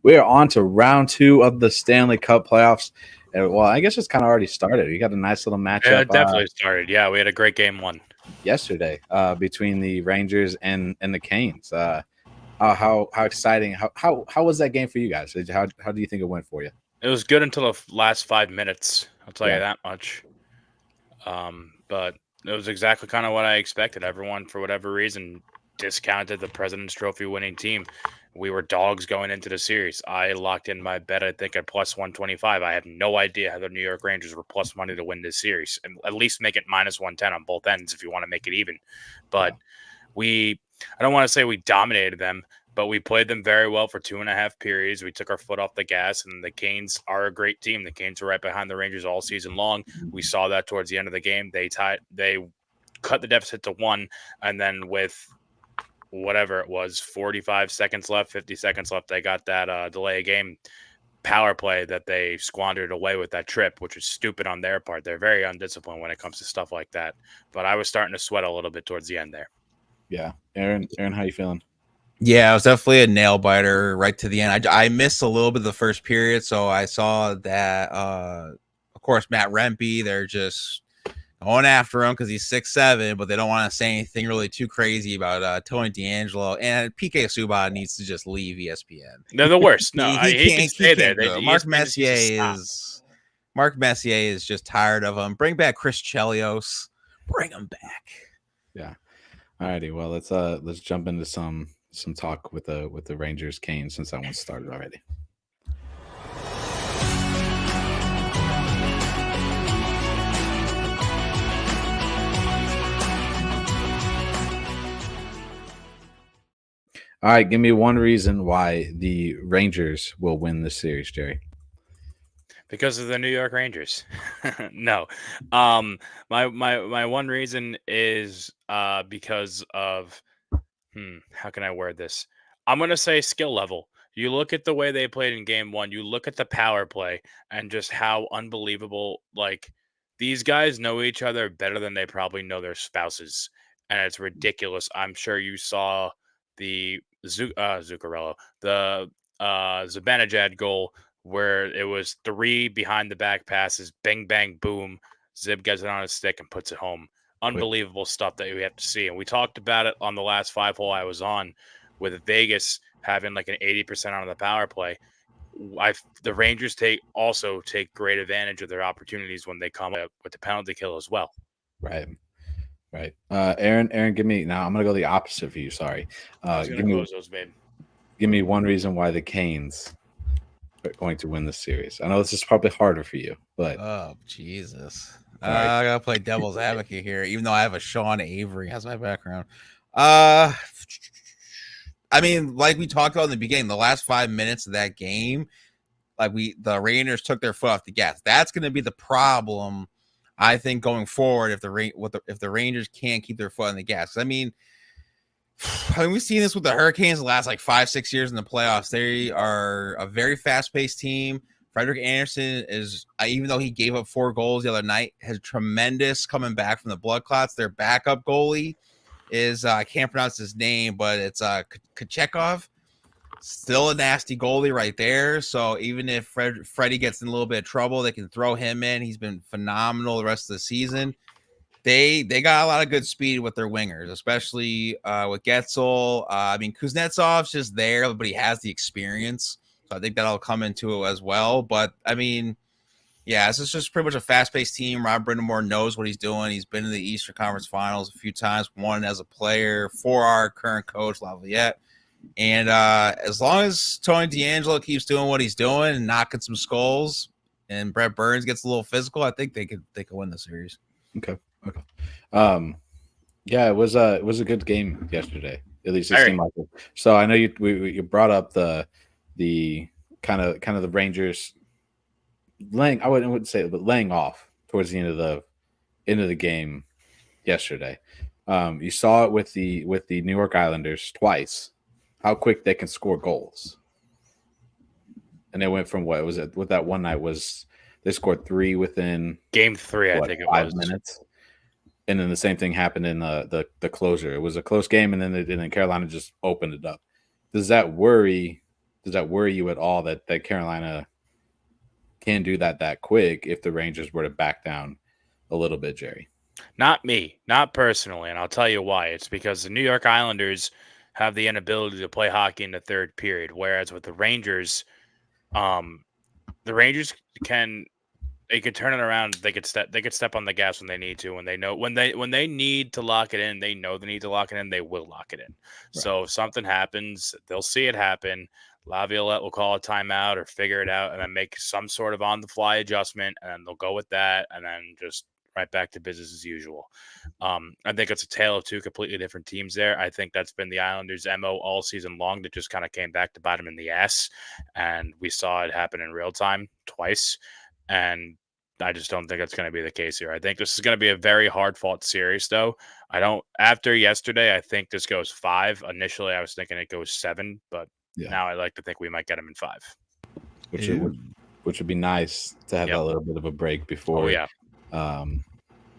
We are on to round two of the Stanley Cup playoffs. Well, I guess it's kind of already started. We got a nice little Yeah, matchup it definitely started. Yeah, we had a great game one. yesterday between the Rangers and the Canes. How exciting! How was that game for you guys? How do you think it went for you? It was good until the last 5 minutes. I'll tell you Yeah, that much. But it was exactly kind of what I expected. Everyone, for whatever reason, discounted the President's Trophy winning team. We were dogs going into the series. I locked in my bet, I think, at plus 125. I have no idea how the New York Rangers were plus money to win this series. And at least make it minus 110 on both ends if you want to make it even. But I don't want to say we dominated them, but we played them very well for 2.5 periods. We took our foot off the gas, and the Canes are a great team. The Canes are right behind the Rangers all season long. We saw that towards the end of the game. They cut the deficit to 1, and then with whatever it was, 45 seconds left, 50 seconds left, they got that delay game power play that they squandered away with that trip, which was stupid on their part. They're very undisciplined when it comes to stuff like that. But I was starting to sweat a little bit towards the end there. yeah. Aaron, how you feeling? Yeah, it was definitely a nail biter right to the end. I missed a little bit of the first period, so I saw that. Of course, Matt Rempe, they're just going after him because he's 6'7", but they don't want to say anything really too crazy about Tony DeAngelo, and PK Subban needs to just leave ESPN. They're the worst. No, he can't stay there. Mark Messier is just tired of him. Bring back Chris Chelios. Bring him back. Yeah. Alrighty. Well, let's jump into some talk with the Rangers Canes since that one started already. All right, give me one reason why the Rangers will win this series, Jerry. Because of the New York Rangers. No. My one reason is because of how can I word this? I'm going to say skill level. You look at the way they played in game one, you look at the power play and just how unbelievable, like, these guys know each other better than they probably know their spouses. And it's ridiculous. I'm sure you saw the Zuccarello, the Zibanejad goal where it was 3 behind the back passes, bang, bang, boom. Zib gets it on his stick and puts it home. Unbelievable stuff that we have to see. And we talked about it on the last 5-hole I was on with Vegas having like an 80% on the power play. The Rangers take great advantage of their opportunities when they come up with the penalty kill as well. Right. Aaron, give me now. I'm gonna go the opposite for you. Sorry. Give me one reason why the Canes are going to win this series. I know this is probably harder for you, but oh Jesus, I gotta play devil's advocate here, even though I have a Sean Avery as my background. I mean, like we talked about in the beginning, the last 5 minutes of that game, the Rangers took their foot off the gas. That's going to be the problem, I think, going forward if the Rangers can't keep their foot on the gas. I mean, we've seen this with the Hurricanes the last 5-6 years in the playoffs. They are a very fast-paced team. Frederik Andersen is, even though he gave up 4 goals the other night, has tremendous coming back from the blood clots. Their backup goalie is, I can't pronounce his name, but it's Kochekov. Still a nasty goalie right there. So even if Freddie gets in a little bit of trouble, they can throw him in. He's been phenomenal the rest of the season. They got a lot of good speed with their wingers, especially with Getzel. I mean, Kuznetsov's just there, but he has the experience. So I think that'll come into it as well. But, I mean, yeah, this is just pretty much a fast-paced team. Rob Brindamore knows what he's doing. He's been in the Eastern Conference Finals a few times, won as a player for our current coach, Lavalette. And as long as Tony DeAngelo keeps doing what he's doing and knocking some skulls and Brett Burns gets a little physical, I think they could win the series. Okay. Yeah, it was a good game yesterday. At least it seemed like it. So I know you brought up the kind of the Rangers laying. I wouldn't say it, but laying off towards the end of the game yesterday. You saw it with the New York Islanders twice. How quick they can score goals. And they went from what was it? With that one night was they scored 3 within game 3, I think it 5 was minutes. And then the same thing happened in the closer. It was a close game, and then Carolina just opened it up. Does that worry worry you at all that Carolina can do that quick if the Rangers were to back down a little bit, Jerry? Not me, not personally, and I'll tell you why. It's because the New York Islanders have the inability to play hockey in the third period, whereas with the Rangers, the Rangers can turn it around. They could step on the gas when they need to. When they know when they need to lock it in, they know they need to lock it in. They will lock it in. Right. So if something happens, they'll see it happen. Laviolette will call a timeout or figure it out, and then make some sort of on the fly adjustment, and then they'll go with that, and then just right back to business as usual. I think it's a tale of two completely different teams there. I think that's been the Islanders' MO all season long. That just kind of came back to bite them in the ass, and we saw it happen in real time twice. And I just don't think that's going to be the case here. I think this is going to be a very hard-fought series, though. After yesterday, I think this goes 5. Initially, I was thinking it goes 7, but now I like to think we might get them in 5. Which would be nice to have that little bit of a break before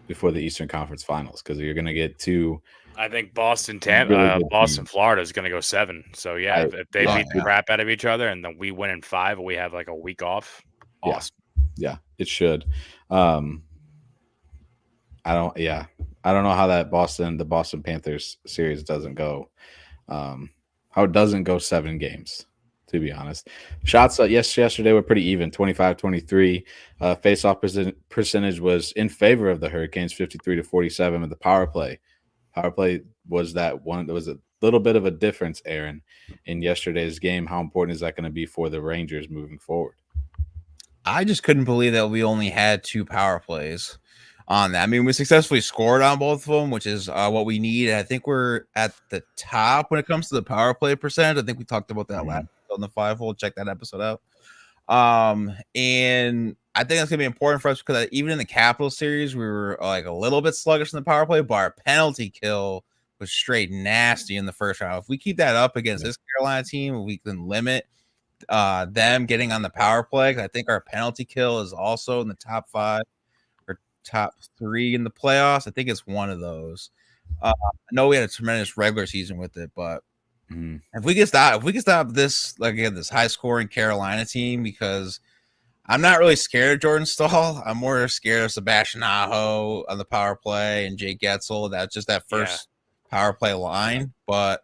before the Eastern Conference Finals, because you're going to get 2. I think Boston, Florida is going to go 7. So, if they beat the crap out of each other and then we win in 5 and we have like a week off, awesome. Yeah, it should. I don't know how the Boston Panthers series doesn't go. How it doesn't go 7 games, to be honest. Shots yesterday were pretty even, 25-23. Face-off percentage was in favor of the Hurricanes, 53-47. And the power play was that one. There was a little bit of a difference, Aaron, in yesterday's game. How important is that going to be for the Rangers moving forward? I just couldn't believe that we only had 2 power plays on that. I mean, we successfully scored on both of them, which is what we need. I think we're at the top when it comes to the power play percentage. I think we talked about that last on the 5-hole. Check that episode out. And I think that's going to be important for us because even in the Capital series, we were like a little bit sluggish in the power play, but our penalty kill was straight nasty in the first round. If we keep that up against this Carolina team, we can limit them getting on the power play. I think our penalty kill is also in the top 5 or top 3 in the playoffs. I think it's one of those. I know we had a tremendous regular season with it, but if we can stop this, like again, this high scoring Carolina team, because I'm not really scared of Jordan Stahl. I'm more scared of Sebastian Aho on the power play and Jake Getzel. That's just that first power play line, but.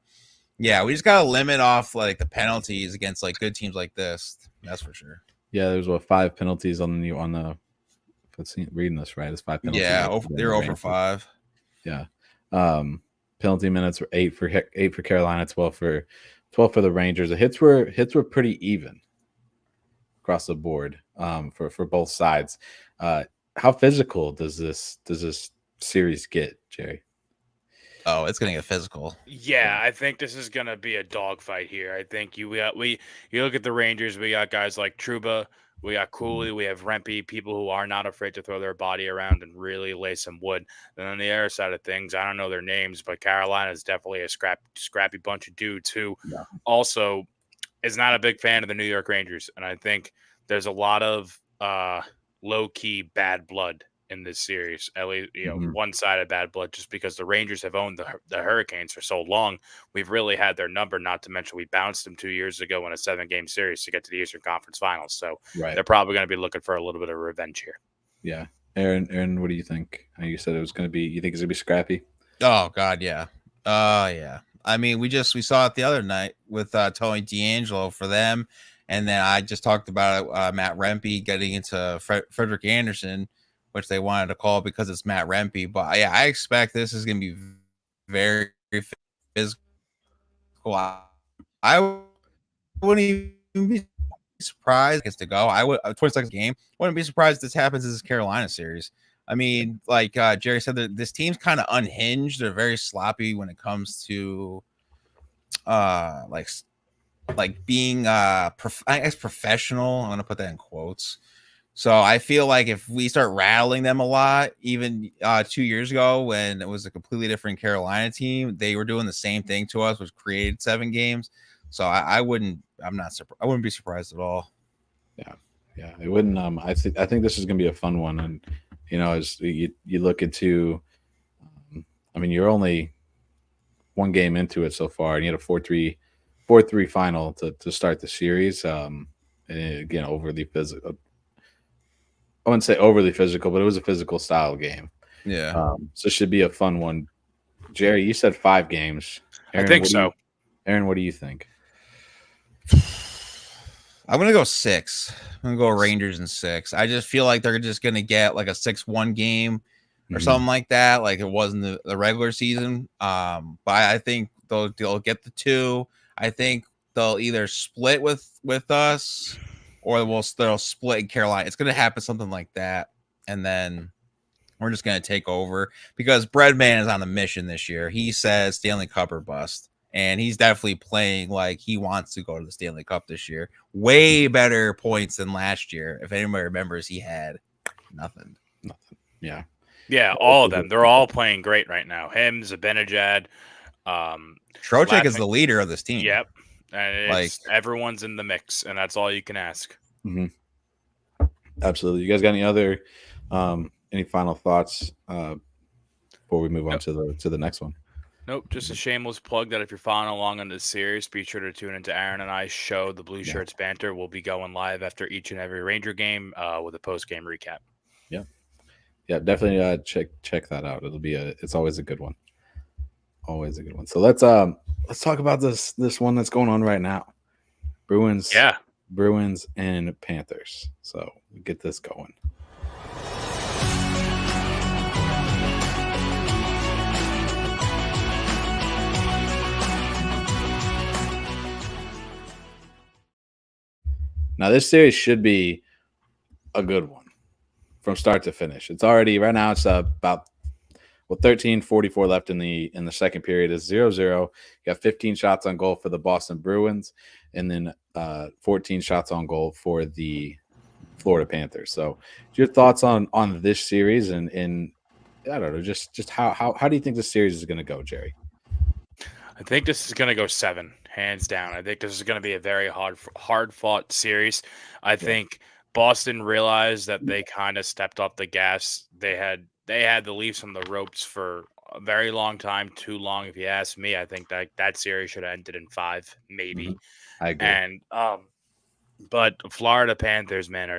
Yeah, we just gotta limit off like the penalties against like good teams like this. That's for sure. Yeah, there's 5 penalties on the. Let's see, reading this right. It's 5 penalties. Yeah, they're over 5. Yeah, penalty minutes were 8 for Carolina, 12 for the Rangers. The hits were pretty even across the board for both sides. How physical does this series get, Jerry? Oh, it's gonna get physical. Yeah, I think this is gonna be a dogfight here. I think you look at the Rangers. We got guys like Trouba, we got Cooley, we have Rempe, people who are not afraid to throw their body around and really lay some wood. And on the other side of things, I don't know their names, but Carolina is definitely a scrappy bunch of dudes who also is not a big fan of the New York Rangers. And I think there's a lot of low key bad blood in this series, at least one-sided bad blood, just because the Rangers have owned the Hurricanes for so long. We've really had their number, not to mention we bounced them 2 years ago in a 7-game series to get to the Eastern Conference Finals. So they're probably going to be looking for a little bit of revenge here. Yeah. Aaron, what do you think? You said it was going to be, you think it's going to be scrappy? Oh God. Yeah. Yeah. I mean, we saw it the other night with Tony DeAngelo for them. And then I just talked about Matt Rempe getting into Frederick Anderson, which they wanted to call because it's Matt Rempe. But yeah, I expect this is going to be very physical. I wouldn't even be surprised gets to go. 22nd game. Wouldn't be surprised if this happens in this Carolina series. I mean, like Jerry said, this team's kind of unhinged. They're very sloppy when it comes to like being I guess professional. I'm going to put that in quotes. So I feel like if we start rattling them a lot, even 2 years ago when it was a completely different Carolina team, they were doing the same thing to us, which created 7 games. So I wouldn't be surprised at all. Yeah, it wouldn't. I think this is going to be a fun one, and as you look into, I mean, you're only 1 game into it so far, and you had a 4-3 4-3 final to start the series. And again, overly physical. I wouldn't say overly physical, but it was a physical style game. Yeah. So it should be a fun one. Jerry, you said 5 games. I think so. Aaron, what do you think? I'm gonna go 6. I'm gonna go Rangers in 6. I just feel like they're just gonna get like a 6-1 game or something like that, like it was in the regular season. But I think they'll get the 2. I think they'll either split with us or they'll split in Carolina. It's gonna happen something like that, and then we're just gonna take over because Breadman is on a mission this year. He says Stanley Cup or bust. And he's definitely playing like he wants to go to the Stanley Cup this year. Way better points than last year. If anybody remembers, he had nothing. Yeah. Yeah, all of them. They're all playing great right now. Him, Zibanejad. Trocheck is the leader of this team. Yep. And everyone's in the mix, and that's all you can ask. Mm-hmm. Absolutely. You guys got any final thoughts before we move on to the next one? Nope, just a shameless plug that if you're following along on this series, be sure to tune into Aaron and I's show, The Blue Shirts Banter. We'll be going live after each and every Ranger game with a post-game recap. Yeah, definitely check that out. It's always a good one. Always a good one. So let's talk about this one that's going on right now. Bruins and Panthers. So get this going. Now, this series should be a good one from start to finish. It's already right now. It's about 13:44 left in the second period. Is 0-0. You got 15 shots on goal for the Boston Bruins, and then 14 shots on goal for the Florida Panthers. So, your thoughts on this series and I don't know, just how do you think this series is going to go, Jerry? I think this is going to go 7, hands down. I think this is going to be a very hard-fought series. I think Boston realized that they kind of stepped off the gas. They had the Leafs on the ropes for a very long time, too long, if you ask me. I think that series should have ended in 5, maybe. I agree. And but Florida Panthers, man,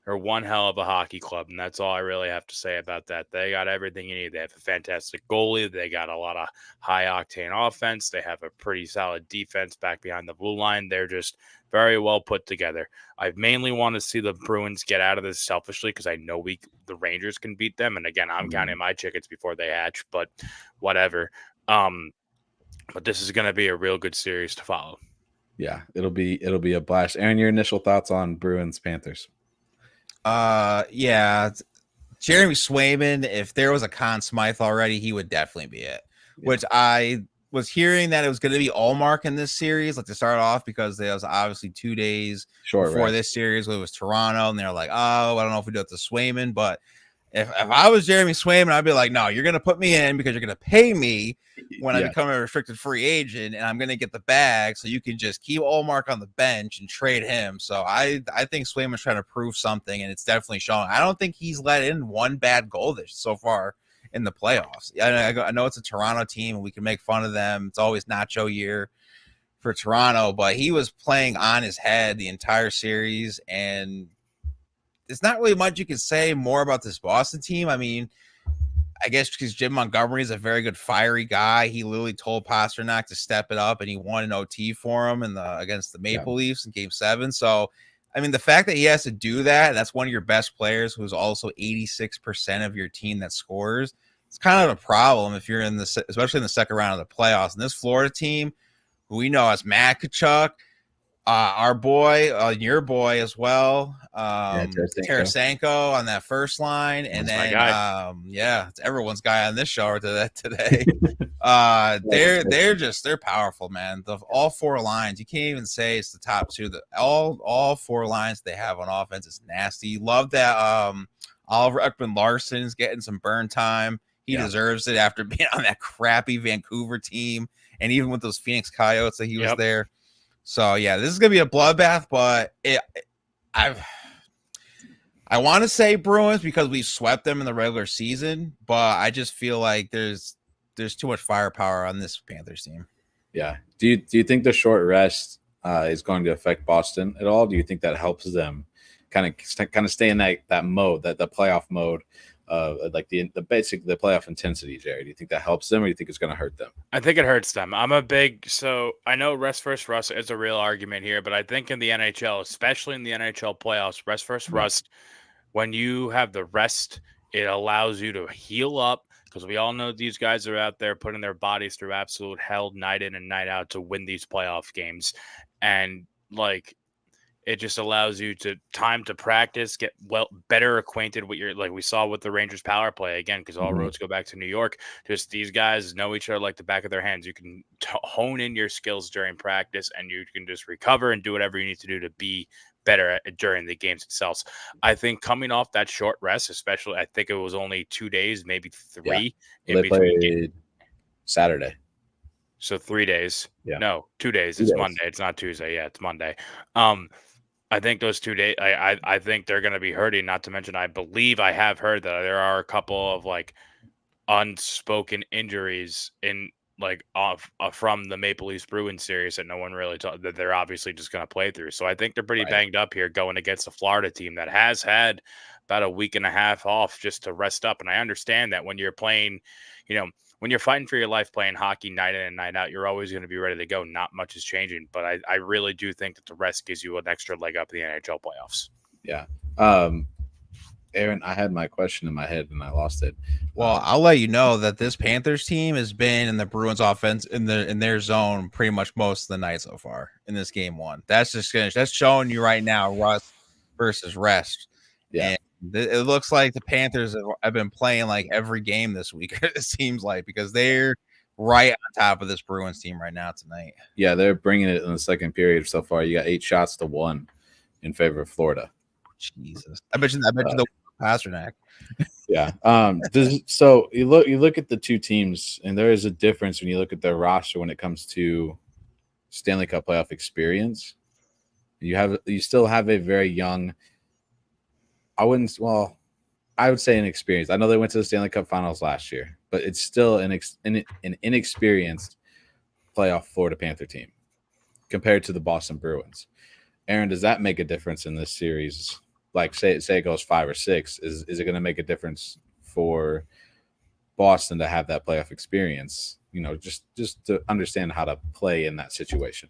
are one hell of a hockey club, and that's all I really have to say about that. They got everything you need. They have a fantastic goalie. They got a lot of high-octane offense. They have a pretty solid defense back behind the blue line. They're just very well put together. I mainly want to see the Bruins get out of this selfishly because I know the Rangers can beat them. And again, I'm counting my chickens before they hatch, but whatever. But this is going to be a real good series to follow. Yeah, it'll be a blast. Aaron, your initial thoughts on Bruins Panthers? Yeah, Jeremy Swayman, if there was a Conn Smythe already, he would definitely be it. Yeah. Which I was hearing that it was going to be Allmark in this series, like to start off, because there was obviously 2 days before this series when it was Toronto, and they're like, oh, I don't know if we do it to Swayman, but if I was Jeremy Swayman, I'd be like, no, you're going to put me in because you're going to pay me when I become a restricted free agent, and I'm going to get the bag, so you can just keep Allmark on the bench and trade him. So I think Swayman's trying to prove something, and it's definitely showing. I don't think he's let in one bad goal so far in the playoffs. I know it's a Toronto team, and we can make fun of them. It's always Nacho year for Toronto, but he was playing on his head the entire series, and there's not really much you can say more about this Boston team. I mean, I guess because Jim Montgomery is a very good fiery guy. He literally told Pasternak to step it up, and he won an OT for him against the Maple Leafs in Game 7. So, I mean, the fact that he has to do that, and that's one of your best players who's also 86% of your team that scores, it's kind of a problem if you're especially in the second round of the playoffs. And this Florida team, who we know as Matt Tkachuk, our boy, your boy as well, Tarasenko on that first line, and then it's everyone's guy on this show today. They're powerful, man. All 4 lines, you can't even say it's the top 2. All 4 lines they have on offense is nasty. Love that Oliver Ekman-Larsson is getting some burn time. He deserves it after being on that crappy Vancouver team, and even with those Phoenix Coyotes that he was there. So, yeah, this is going to be a bloodbath, but I want to say Bruins because we swept them in the regular season, but I just feel like there's too much firepower on this Panthers team. Yeah. Do you think the short rest is going to affect Boston at all? Do you think that helps them kind of stay in that mode, that the playoff mode, like the playoff intensity, Jerry? Do you think that helps them, or do you think it's going to hurt them? I think it hurts them. So I know rest versus rust is a real argument here, but I think in the NHL, especially in the NHL playoffs, rest versus rust, when you have the rest, it allows you to heal up, because we all know these guys are out there putting their bodies through absolute hell night in and night out to win these playoff games. And like, it just allows you to time to practice, get better acquainted with your, like we saw with the Rangers power play again, because all roads go back to New York. Just these guys know each other like the back of their hands. You can hone in your skills during practice, and you can just recover and do whatever you need to do to be better during the games itself. I think coming off that short rest, especially, I think it was only 2 days, maybe 3 in between played Saturday. So 3 days. Yeah. No, 2 days. It's Monday. It's not Tuesday. Yeah, it's Monday. I think those 2 days, I think they're going to be hurting. Not to mention, I believe I have heard that there are a couple of like unspoken injuries in like from the Maple Leafs Bruins series that no one really that they're obviously just going to play through. So I think they're pretty banged up here going against the Florida team that has had about a week and a half off just to rest up. And I understand that when you're playing, when you're fighting for your life playing hockey night in and night out, you're always going to be ready to go. Not much is changing, but I really do think that the rest gives you an extra leg up in the NHL playoffs. Yeah. Aaron, I had my question in my head and I lost it. Well, I'll let you know that this Panthers team has been in the Bruins offense in their zone pretty much most of the night so far in this game one. That's showing you right now rust versus rest. Yeah. And it looks like the Panthers have been playing like every game this week, it seems like, because they're right on top of this Bruins team right now tonight. Yeah, they're bringing it in the second period so far. You got 8-1 in favor of Florida. Jesus. I bet you the Pasternak. Yeah. So you look at the two teams, and there is a difference when you look at their roster when it comes to Stanley Cup playoff experience. You still have a very young, I would say inexperienced. I know they went to the Stanley Cup Finals last year, but it's still an inexperienced playoff Florida Panther team compared to the Boston Bruins. Aaron, does that make a difference in this series? Like, say it goes 5 or 6, is it going to make a difference for Boston to have that playoff experience? Just to understand how to play in that situation.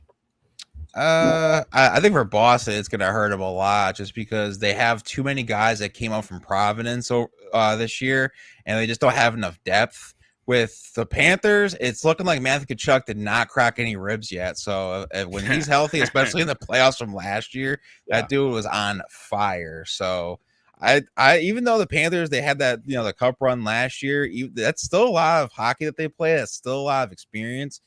I think for Boston, it's going to hurt them a lot just because they have too many guys that came up from Providence this year, and they just don't have enough depth. With the Panthers, it's looking like Matthew Tkachuk did not crack any ribs yet. So when he's healthy, especially in the playoffs from last year, that dude was on fire. So I even though the Panthers, they had that, the cup run last year, that's still a lot of hockey that they play. That's still a lot of experience.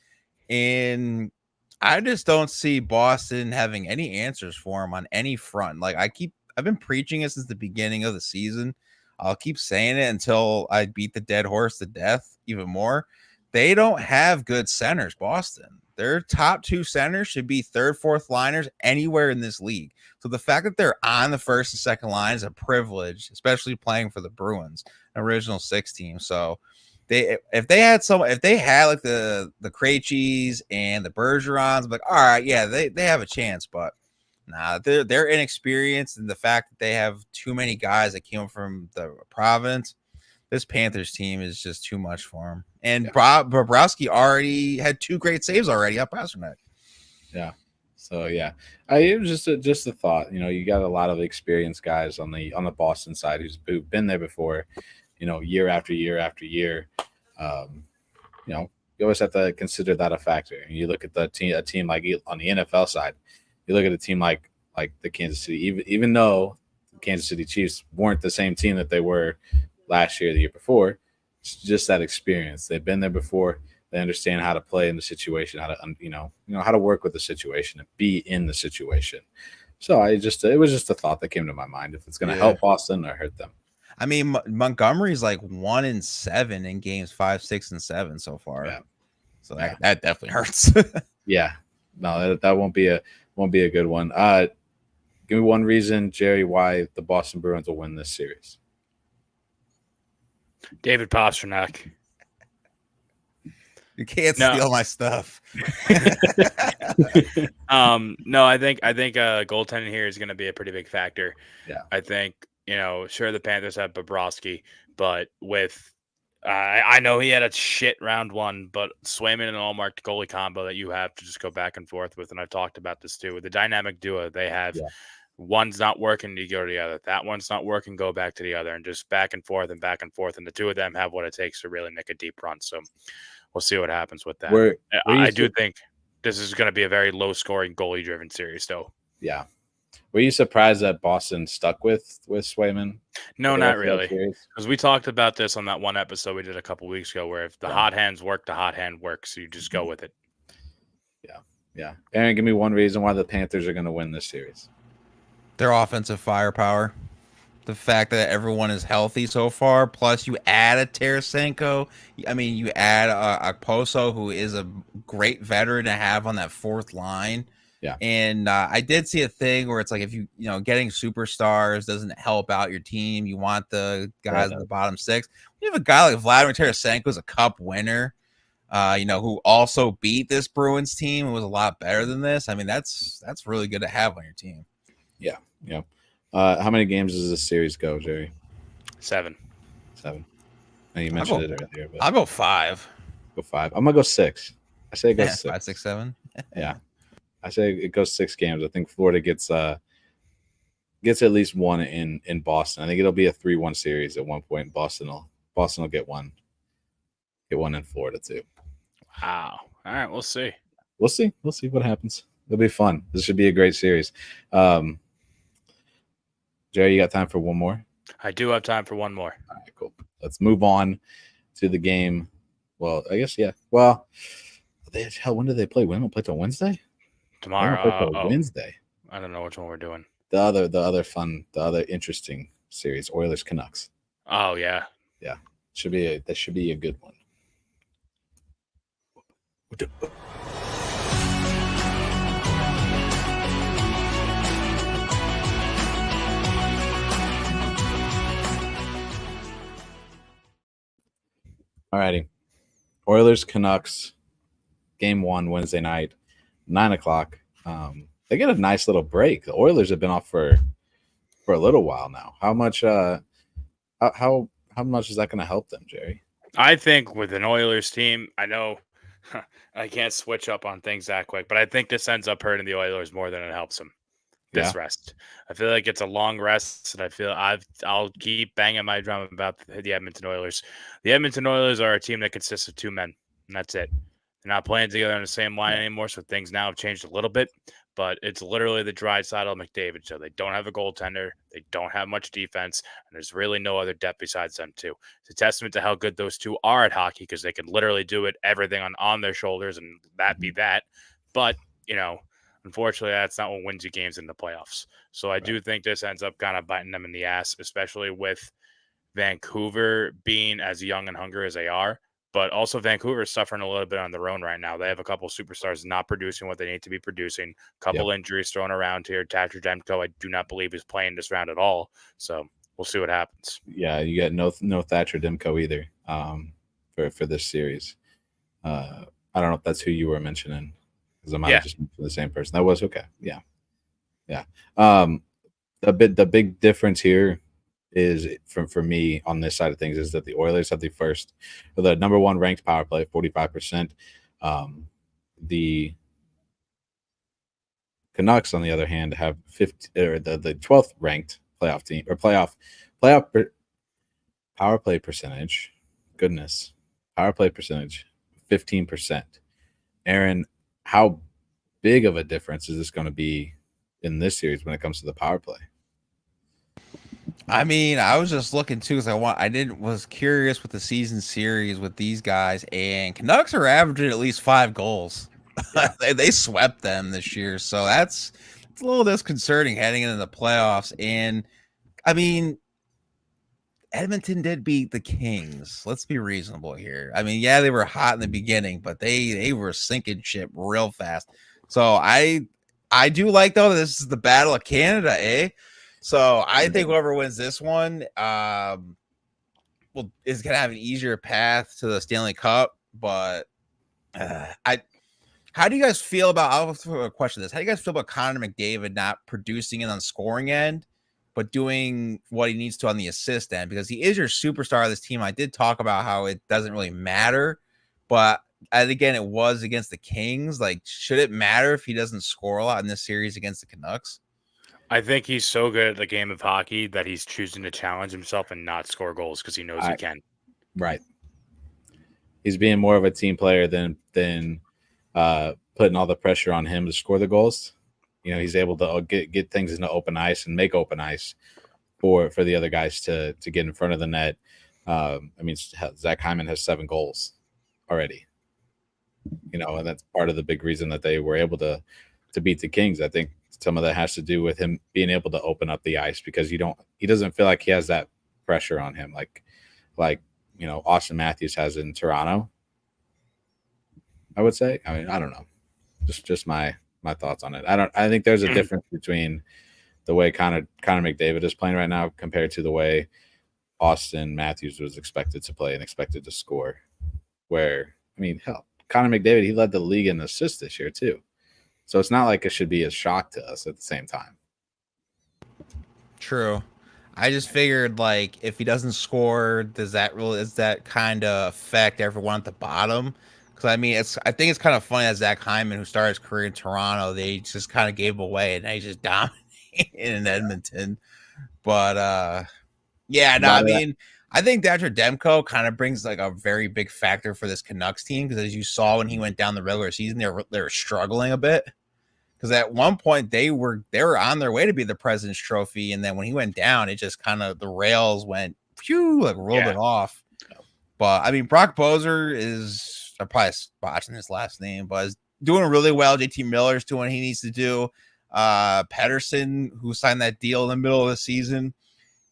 And I just don't see Boston having any answers for him on any front. Like I've been preaching it since the beginning of the season. I'll keep saying it until I beat the dead horse to death even more. They don't have good centers, Boston. Their top 2 centers should be third, fourth liners anywhere in this league. So the fact that they're on the first and second line is a privilege, especially playing for the Bruins, an original 6 team. So if they had like the Krejcis and the Bergerons, I'm like, all right, yeah, they have a chance, but nah, they're inexperienced, and the fact that they have too many guys that came from the Providence, this Panthers team is just too much for him. And Bobrovsky already had 2 great saves already up Pasternak. Yeah. So yeah, it was just a thought. You got a lot of experienced guys on the Boston side who've been there before. Year after year after year. You always have to consider that a factor. And you look at a team like on the NFL side. You look at a team like the Kansas City, even though the Kansas City Chiefs weren't the same team that they were last year, the year before, it's just that experience. They've been there before. They understand how to play in the situation, how to how to work with the situation and be in the situation. So it was just a thought that came to my mind. If it's going to help Boston or hurt them. I mean, Montgomery's like 1-7 in games 5, 6, and 7 so far. Yeah. So that definitely hurts. Yeah. No, that won't be a good one. Give me one reason, Jerry, why the Boston Bruins will win this series. David Pasternak. You can't No. steal my stuff. No, I think goaltending here is going to be a pretty big factor. Yeah. I think, sure, the Panthers have Bobrovsky, but with I know he had a shit round one, but Swayman and Allmark goalie combo that you have to just go back and forth with, and I've talked about this too, with the dynamic duo they have. Yeah. One's not working, you go to the other. That one's not working, go back to the other, and just back and forth and back and forth. And the two of them have what it takes to really make a deep run. So we'll see what happens with that. I do think this is going to be a very low-scoring, goalie-driven series, though. Yeah. Were you surprised that Boston stuck with Swayman? No, not really. Because we talked about this on that one episode we did a couple weeks ago, where if the hot hands work, the hot hand works. So you just go with it. Yeah. Aaron, give me one reason why the Panthers are going to win this series. Their offensive firepower. The fact that everyone is healthy so far, plus you add a Tarasenko. I mean, you add a Poso, who is a great veteran to have on that fourth line. Yeah. And I did see a thing where it's like, if getting superstars doesn't help out your team, you want the guys in the bottom six. You have a guy like Vladimir Tarasenko, who's a cup winner, who also beat this Bruins team and was a lot better than this. I mean, that's really good to have on your team. Yeah. Yeah. How many games does this series go, Jerry? 7. And you mentioned it earlier. But I'll go 5. Go 5. I'm gonna go 6. I say it goes 6. 5, 6, 7. Yeah. I say it goes 6 games. I think Florida gets at least one in Boston. I think it'll be a 3-1 series at one point. Boston will get one in Florida too. Wow. All right, we'll see. We'll see what happens. It'll be fun. This should be a great series. Jerry, you got time for one more? I do have time for one more. All right, cool. Let's move on to the game. Well, I guess, yeah. Well, when do they play? We don't play till Wednesday? Tomorrow. Wednesday. I don't know which one we're doing. The other interesting series, Oilers Canucks. Oh yeah. Yeah. That should be a good one. Alrighty. Oilers Canucks game 1 Wednesday night, 9:00. They get a nice little break. The Oilers have been off for a little while now. How much how much is that going to help them, Jerry? I think with an Oilers team, I know I can't switch up on things that quick, but I think this ends up hurting the Oilers more than it helps them. Rest. I feel like it's a long rest, and I feel I'll keep banging my drum about the Edmonton Oilers. The Edmonton Oilers are a team that consists of 2 men, and that's it. They're not playing together on the same line anymore, so things now have changed a little bit, but it's literally the Draisaitl McDavid show. They don't have a goaltender. They don't have much defense, and there's really no other depth besides them two. It's a testament to how good those two are at hockey, because they can literally do it, everything on their shoulders, and that be that. But, unfortunately, that's not what wins you games in the playoffs. So I do think this ends up kind of biting them in the ass, especially with Vancouver being as young and hungry as they are. But also Vancouver is suffering a little bit on their own right now. They have a couple superstars not producing what they need to be producing. A couple injuries thrown around here. Thatcher Demko, I do not believe is playing this round at all. So we'll see what happens. Yeah, you got no Thatcher Demko either for this series. I don't know if that's who you were mentioning, because I might have just mentioned the same person. That was okay. Yeah. The big difference here is for me on this side of things is that the Oilers have the number 1 ranked power play, 45%. The Canucks, on the other hand, have the 12th ranked playoff team or playoff power play percentage. Goodness, power play percentage, 15%. Aaron, how big of a difference is this going to be in this series when it comes to the power play? I mean, I was just looking too, because was curious with the season series with these guys, and Canucks are averaging at least 5 goals. Yeah. they swept them this year, so it's a little disconcerting heading into the playoffs. And I mean, Edmonton did beat the Kings. Let's be reasonable here. I mean, yeah, they were hot in the beginning, but they were sinking ship real fast. So I do like, though, that this is the Battle of Canada, eh? So I think whoever wins this one is going to have an easier path to the Stanley Cup. But How do you guys feel about? I'll throw a question. This. How do you guys feel about Connor McDavid not producing it on the scoring end, but doing what he needs to on the assist end? Because he is your superstar of this team. I did talk about how it doesn't really matter, but again, it was against the Kings. Like, should it matter if he doesn't score a lot in this series against the Canucks? I think he's so good at the game of hockey that he's choosing to challenge himself and not score goals because he knows he can. Right. He's being more of a team player than putting all the pressure on him to score the goals. He's able to get things into open ice and make open ice for the other guys to get in front of the net. Zach Hyman has 7 goals already. And that's part of the big reason that they were able to beat the Kings. I think some of that has to do with him being able to open up the ice because he doesn't feel like he has that pressure on him like Austin Matthews has in Toronto. I would say. I don't know. Just my thoughts on it. I think there's a difference between the way Connor McDavid is playing right now compared to the way Austin Matthews was expected to play and expected to score. Where Connor McDavid, he led the league in assists this year too. So it's not like it should be a shock to us at the same time. True. I just figured, like, if he doesn't score, does that kind of affect everyone at the bottom? Because I think it's kind of funny that Zach Hyman, who started his career in Toronto, they just kind of gave him away, and now he's just dominating in Edmonton. But I think Thatcher Demko kind of brings like a very big factor for this Canucks team because as you saw when he went down the regular season, they were struggling a bit. Because at one point they were on their way to be the President's Trophy, and then when he went down, it just kind of the rails went like a little bit off. But Brock Boeser is I'm probably botching his last name, but is doing really well. JT Miller's doing what he needs to do. Pedersen, who signed that deal in the middle of the season,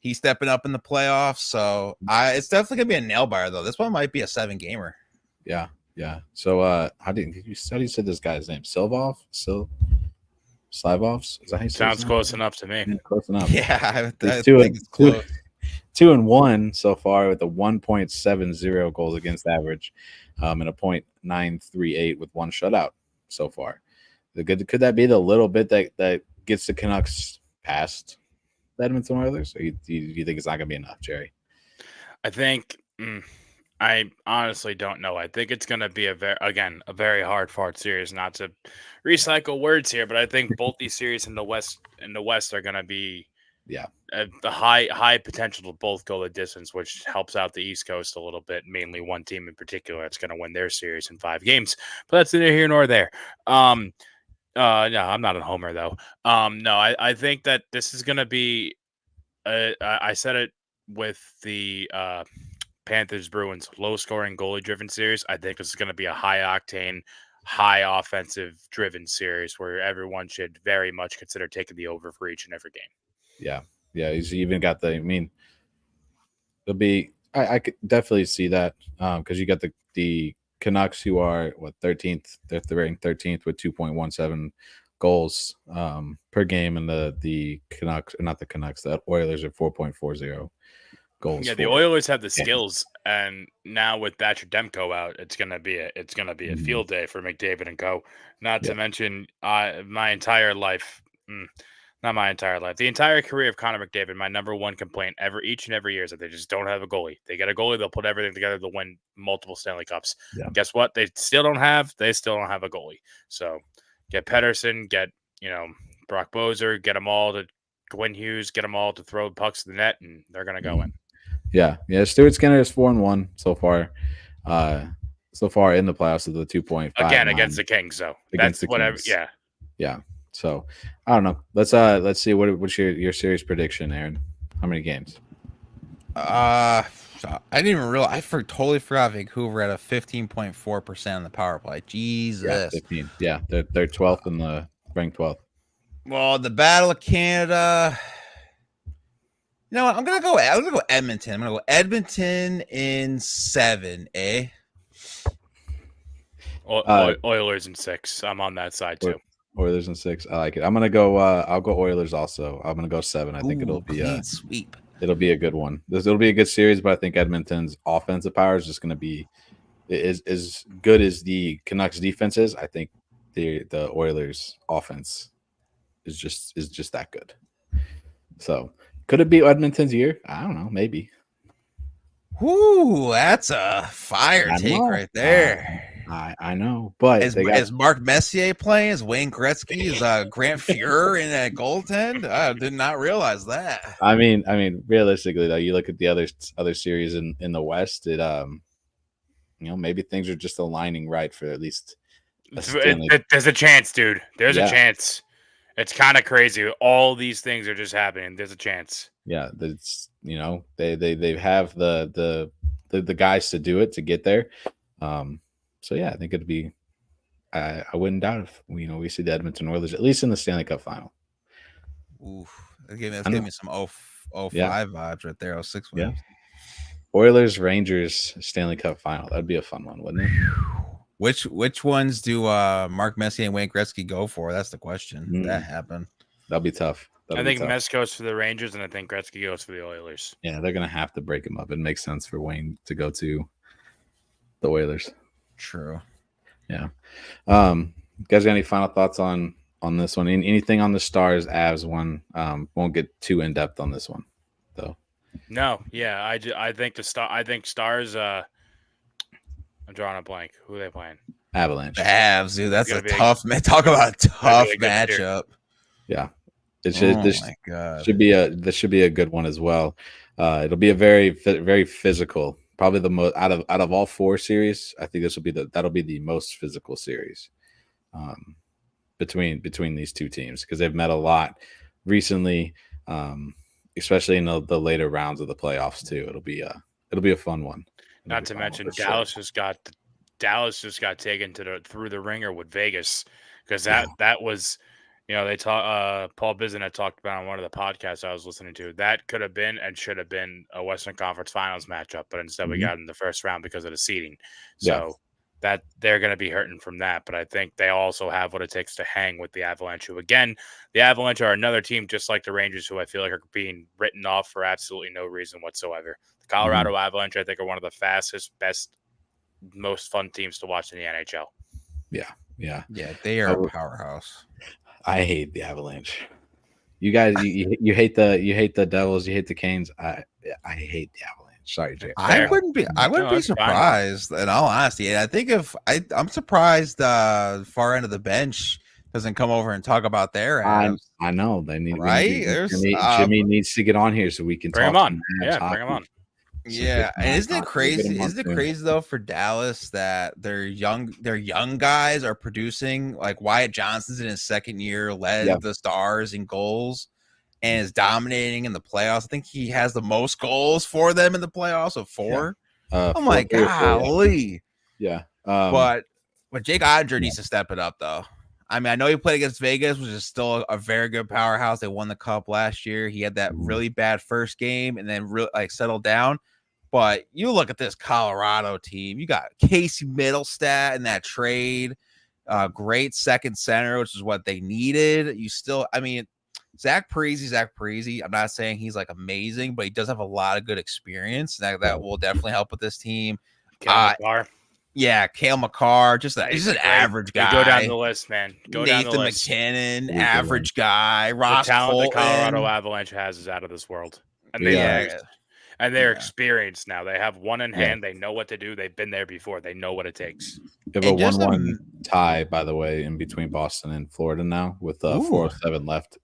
he's stepping up in the playoffs. So it's definitely gonna be a nail biter though. This one might be a 7-gamer. Yeah. So how did you say this guy's name? Slavovs? Is that how you say Sounds close enough to me. Yeah, close enough. Yeah, I think it's close. 2-1 so far with a 1.70 goals against average, and a .938 with 1 shutout so far. Could that be the little bit that gets the Canucks past the Edmonton Oilers? Or do you think it's not going to be enough, Jerry? I think I honestly don't know. I think it's going to be a very hard-fought series. Not to recycle words here, but I think both these series in the West are going to be the high potential to both go the distance, which helps out the East Coast a little bit. Mainly one team in particular that's going to win their series in 5 games, but that's neither here nor there. No, I'm not a homer though. No, I think that this is going to be. I said it with the Panthers Bruins low scoring goalie driven series. I think this is going to be a high octane, high offensive driven series where everyone should very much consider taking the over for each and every game. Yeah. He's even got it'll be. I could definitely see that because you got the Canucks, who are 13th. They're ranked 13th with 2.17 goals per game, and the Canucks, not the Canucks, the Oilers are 4.40 goals. Yeah, the Oilers have the skills, and now with Thatcher Demko out, it's gonna be a field day for McDavid and co. Not to mention my entire life. Not my entire life. The entire career of Connor McDavid, my number one complaint each and every year is that they just don't have a goalie. They get a goalie, they'll put everything together to win multiple Stanley Cups. Yeah. Guess what? They still don't have a goalie. So get Pedersen, get Brock Boeser, get them all to Gwen Hughes, get them all to throw pucks to the net, and they're gonna go in. Yeah. Stuart Skinner is 4-1 so far. So far in the playoffs of the 2.5 again against the Kings. So that's whatever. Kings. Yeah. So I don't know. Let's see what's your series prediction, Aaron? How many games? I didn't even realize. I totally forgot Vancouver at a 15.4% on the power play. Jesus. Yeah, 15. Yeah, they're 12th in the ranked 12th. Well, the Battle of Canada. You know what? I'm gonna go Edmonton. I'm gonna go Edmonton in 7. Oilers in 6. I'm on that side too. Oilers in 6. I like it. I'm gonna go. I'll go Oilers also. I'm gonna go 7. I think it'll be a sweep. It'll be a good one. It'll be a good series, but I think Edmonton's offensive power is just gonna be as good as the Canucks defense is, I think the Oilers offense is just that good. So could it be Edmonton's year? I don't know, maybe. Whoo, that's a fire take right there. I know, but is Mark Messier playing? Is Wayne Gretzky? Is Grant Fuhrer in that goaltend? I did not realize that. I mean, realistically though, you look at the other series in the West, it maybe things are just aligning right for at least there's a chance, dude. There's a chance. It's kind of crazy. All these things are just happening. There's a chance. Yeah, that's they have the guys to do it, to get there. So yeah, I think it'd be. I wouldn't doubt if we see the Edmonton Oilers at least in the Stanley Cup final. Oof, that gave me some 05 vibes right there. 06 wins. Yeah. Oilers Rangers Stanley Cup final. That'd be a fun one, wouldn't it? Which ones do Mark Messier and Wayne Gretzky go for? That's the question. That happened. That'll be tough. I think Mess goes for the Rangers, and I think Gretzky goes for the Oilers. Yeah, they're gonna have to break him up. It makes sense for Wayne to go to the Oilers. True. Yeah. Guys, got any final thoughts on this one? Anything on the Stars Avs one? Won't get too in depth on this one, though. No, yeah, I think Stars. I'm drawing a blank. Who are they playing? Avalanche. Avs, dude. That's a tough man. Talk about a tough matchup. Yeah. This should be a good one as well. It'll be a very, very physical. Probably the most out of all four series. I think that'll be the most physical series between these two teams, because they've met a lot recently, especially in the later rounds of the playoffs too. It'll be a fun one. Not to mention Dallas just got taken through the ringer with Vegas, because that was. They Paul Bizon had talked about on one of the podcasts I was listening to. That could have been and should have been a Western Conference Finals matchup, but instead we got in the first round because of the seeding. So that they're going to be hurting from that. But I think they also have what it takes to hang with the Avalanche, who, again, the Avalanche are another team just like the Rangers, who I feel like are being written off for absolutely no reason whatsoever. The Colorado Avalanche, I think, are one of the fastest, best, most fun teams to watch in the NHL. Yeah. They are a powerhouse. I hate the Avalanche. You guys, you hate the Devils, you hate the Canes. I hate the Avalanche. Sorry, Jay. I wouldn't be surprised, in all honesty. I think I'm surprised far end of the bench doesn't come over and talk about their Avs. I know they need, right. Jimmy needs to get on here so we can bring talk him on. Yeah, bring him on. Yeah, and isn't it crazy? Isn't it crazy though for Dallas that their young guys are producing? Like Wyatt Johnson's in his second year, led the Stars in goals and is dominating in the playoffs. I think he has the most goals for them in the playoffs of 4. Oh my golly! Yeah, but Jake Oettinger needs to step it up though. I mean, I know he played against Vegas, which is still a very good powerhouse. They won the cup last year. He had that really bad first game and then settled down. But you look at this Colorado team. You got Casey Middlestat in that trade. Great second center, which is what they needed. Zach Parise. I'm not saying he's like amazing, but he does have a lot of good experience. That will definitely help with this team. Yeah, Cale Makar, he's just an average guy. Go down the list, man. Nathan McKinnon, average guy. Ross the talent Colton. the Colorado Avalanche has is out of this world. And they're experienced now. They have one in hand. They know what to do. They've been there before. They know what it takes. We have a 1-1 tie, by the way, in between Boston and Florida now with 4:07 left.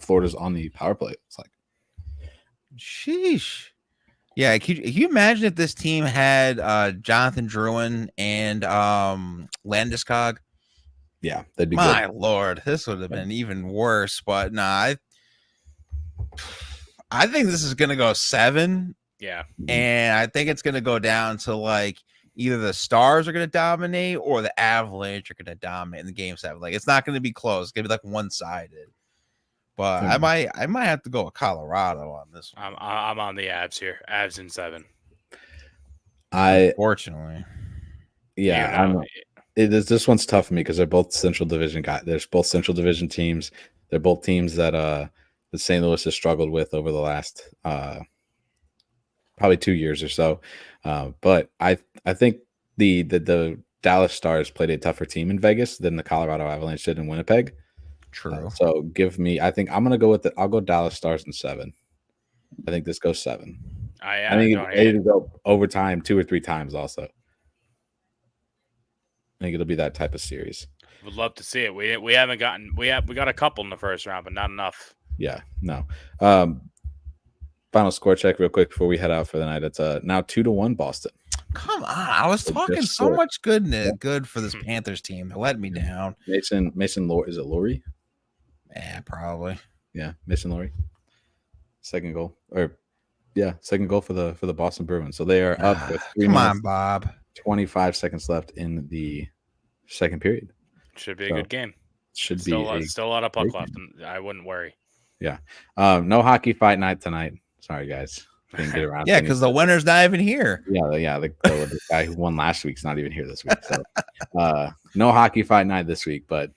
Florida's on the power play. It's like, sheesh. Yeah, can you imagine if this team had Jonathan Drouin and Landeskog? Yeah, that'd be good. My Lord, this would have been even worse. But nah, I think this is going to go 7. Yeah. And I think it's going to go down to like either the Stars are going to dominate or the Avalanche are going to dominate in the game 7. Like, it's not going to be close. It's going to be like one-sided. But I might have to go with Colorado on this one. I'm on the Avs here. Avs in 7. Unfortunately. Yeah, I know. This one's tough for me because they're both Central Division guys. They're both Central Division teams. They're both teams that St. Louis has struggled with over the last probably 2 years or so. But I think the Dallas Stars played a tougher team in Vegas than the Colorado Avalanche did in Winnipeg. True. So give me. I think I'm gonna go with it. I'll go Dallas Stars in 7. I think this goes 7. I think it's ready to go overtime 2 or 3 times. Also, I think it'll be that type of series. Would love to see it. We haven't gotten we got a couple in the first round, but not enough. Yeah, no. Final score check real quick before we head out for the night. It's now 2-1 Boston. Come on, I was talking so much good for this Panthers team. They let me down. Mason, is it Laurie? Yeah, probably. Yeah, Mason Laurie. Second goal for the Boston Bruins. So they are up with 3 Come minutes, on, Bob. 25 seconds left in the second period. Should be a good game. Should still be still a lot of puck left, and I wouldn't worry. Yeah. No hockey fight night tonight. Sorry, guys. Didn't get around. Yeah, because the winner's not even here. Yeah. The guy who won last week's not even here this week. So no hockey fight night this week, but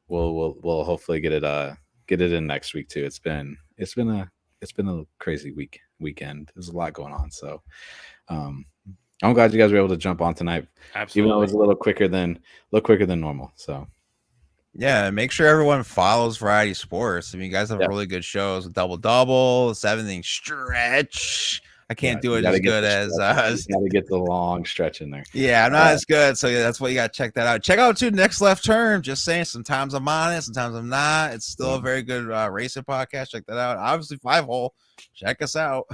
we'll hopefully get it in next week too. It's been a crazy weekend. There's a lot going on. So I'm glad you guys were able to jump on tonight. Absolutely. Even though it was a little quicker than normal. So yeah, make sure everyone follows Variety Sports. I mean, you guys have really good shows with double, 7-inning stretch. I can't do it as good as you gotta get the long stretch in there. Yeah, I'm not as good. So that's why you gotta check that out. Check out too Next Left Turn. Just saying, sometimes I'm on it, sometimes I'm not. It's still a very good racing podcast. Check that out. Obviously, 5-hole. Check us out.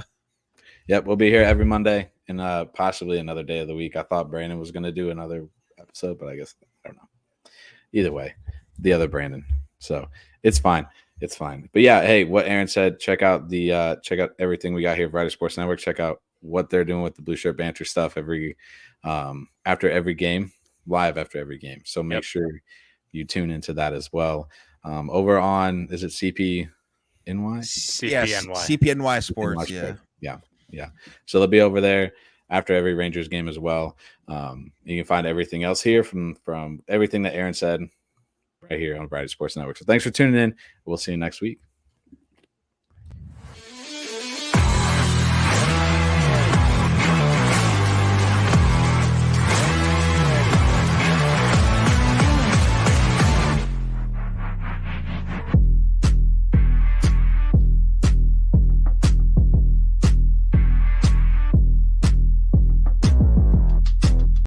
Yep, we'll be here every Monday and possibly another day of the week. I thought Brandon was gonna do another episode, but I guess I don't know. Either way, the other Brandon. So it's fine. It's fine. But yeah, hey, what Aaron said, check out everything we got here at Variety Sports Network. Check out what they're doing with the Blue Shirt Banter stuff after every game, live after every game. So make sure you tune into that as well. Over on, is it CPNY? CPNY Sports. Yeah. So they'll be over there after every Rangers game as well. You can find everything else here from everything that Aaron said right here on Variety Sports Network. So thanks for tuning in. We'll see you next week.